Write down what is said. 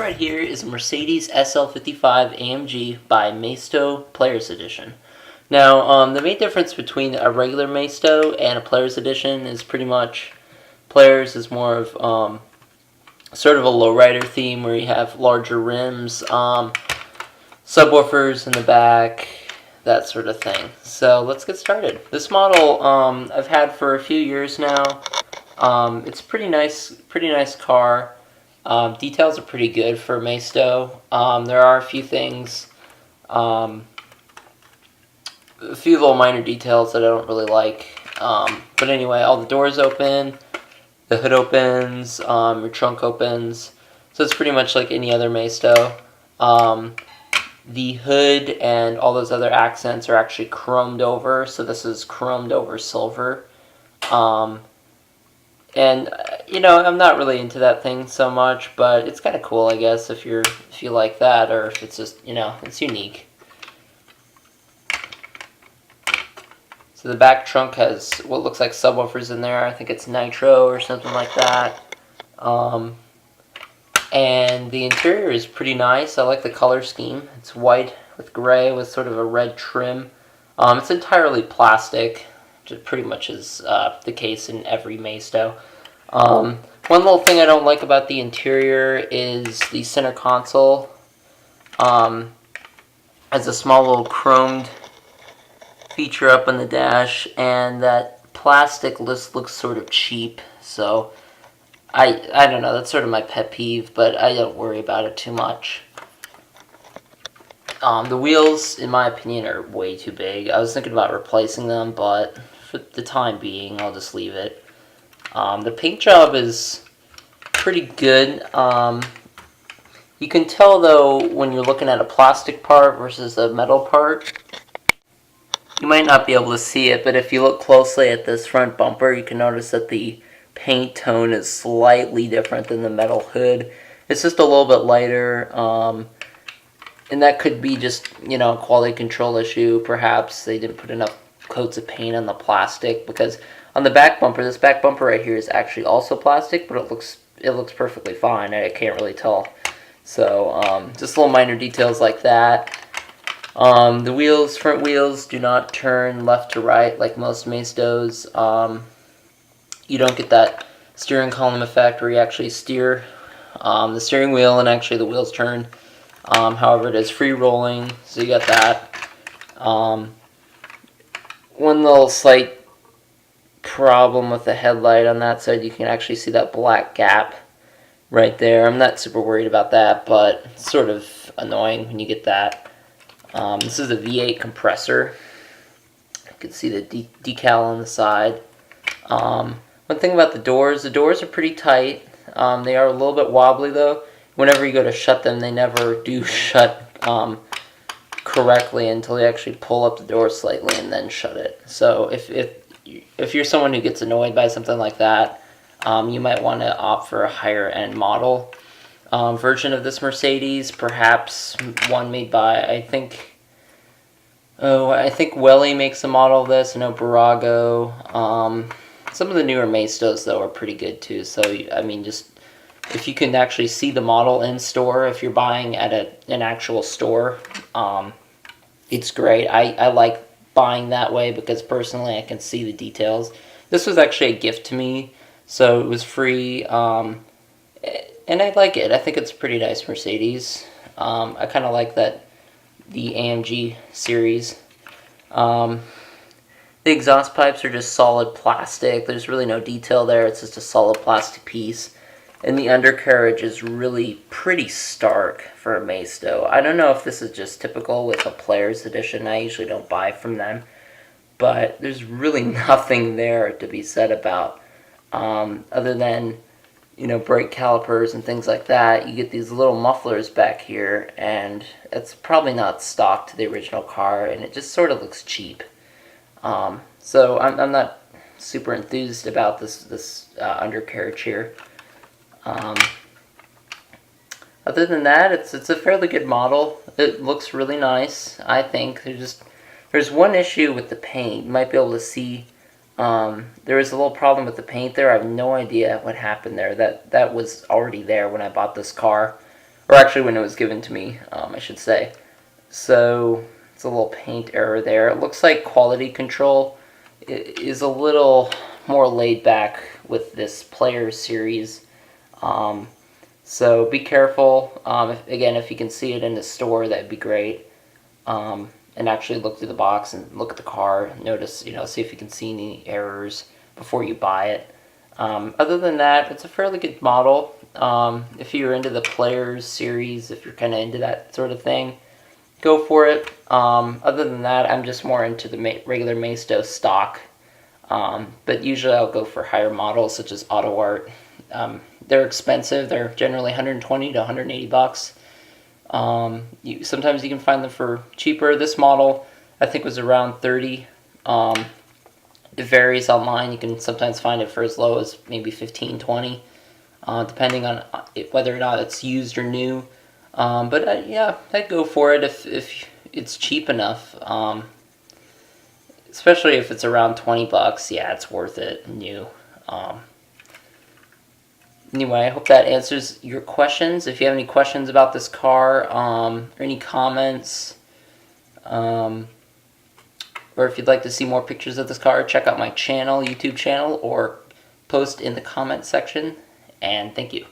right here is a Mercedes SL55 AMG by Maisto Playerz Edition. Now, the main difference between a regular Maisto and a Playerz Edition is pretty much Playerz is more of sort of a lowrider theme where you have larger rims, subwoofers in the back, that sort of thing. So let's get started. This model I've had for a few years now. It's pretty nice car. Details are pretty good for Maisto. There are a few things, a few little minor details that I don't really like. But anyway, all the doors open, the hood opens, your trunk opens. So it's pretty much like any other Maisto. The hood and all those other accents are actually chromed over. So this is chromed over silver. And you know, I'm not really into that thing so much, but it's kind of cool, I guess, if you like that, or if it's just, you know, it's unique. So the back trunk has what looks like subwoofers in there. I think it's nitro or something like that. And the interior is pretty nice. I like the color scheme. It's white with gray with sort of a red trim. It's entirely plastic, which pretty much is the case in every Maisto. One little thing I don't like about the interior is the center console. Has a small little chromed feature up on the dash, and that plastic looks sort of cheap. So I don't know, that's sort of my pet peeve, but I don't worry about it too much. The wheels, in my opinion, are way too big. I was thinking about replacing them, but for the time being, I'll just leave it. The paint job is pretty good. You can tell, though, when you're looking at a plastic part versus a metal part. You might not be able to see it, but if you look closely at this front bumper, you can notice that the paint tone is slightly different than the metal hood. It's just a little bit lighter. And that could be just, you know, a quality control issue. Perhaps they didn't put enough coats of paint on the plastic, because on the back bumper, this back bumper right here is actually also plastic, but it looks perfectly fine. I can't really tell. So just little minor details like that. The wheels, front wheels, do not turn left to right like most Maistos. You don't get that steering column effect where you actually steer the steering wheel and actually the wheels turn. However, it is free rolling, so you got that. One little slight problem with the headlight on that side, you can actually see that black gap right there. I'm not super worried about that, but it's sort of annoying when you get that. This is a V8 compressor. You can see the decal on the side. One thing about the doors are pretty tight. They are a little bit wobbly though. Whenever you go to shut them, they never do shut correctly until you actually pull up the door slightly and then shut it. So if you're someone who gets annoyed by something like that, you might want to opt for a higher end model version of this Mercedes, perhaps one made by, I think Welly makes a model of this. I know Barago. Some of the newer Maistos though are pretty good too. So I mean, just if you can actually see the model in store, if you're buying at an actual store, it's great. I like buying that way because personally I can see the details. This was actually a gift to me, so it was free, and I like it. I think it's a pretty nice Mercedes. I kind of like the AMG series. The exhaust pipes are just solid plastic. There's really no detail there. It's just a solid plastic piece. And the undercarriage is really pretty stark for a Maisto. I don't know if this is just typical with a Playerz Edition. I usually don't buy from them. But there's really nothing there to be said about. Other than, you know, brake calipers and things like that. You get these little mufflers back here. And it's probably not stock to the original car. And it just sort of looks cheap. So I'm not super enthused about this undercarriage here. Other than that, it's a fairly good model. It looks really nice, I think. There's one issue with the paint. You might be able to see there was a little problem with the paint there. I have no idea what happened there. That was already there when I bought this car. or actually when it was given to me, I should say. So it's a little paint error there. It looks like quality control is a little more laid back with this Playerz series. So be careful. If you can see it in the store, that'd be great. And actually look through the box and look at the car. Notice, see if you can see any errors before you buy it. Other than that, it's a fairly good model. If you're into the Playerz series, if you're kind of into that sort of thing, go for it. Other than that, I'm just more into the regular Maisto stock. But usually I'll go for higher models such as Auto Art. They're expensive. They're generally 120 to 180 bucks. Sometimes you can find them for cheaper. This model, I think, was around 30. It varies online. You can sometimes find it for as low as maybe 15, 20, depending on whether or not it's used or new. But yeah, I'd go for it if it's cheap enough. Especially if it's around 20 bucks. Yeah, it's worth it, new. Anyway, I hope that answers your questions. If you have any questions about this car, or any comments, or if you'd like to see more pictures of this car, check out my channel, YouTube channel, or post in the comment section. And thank you.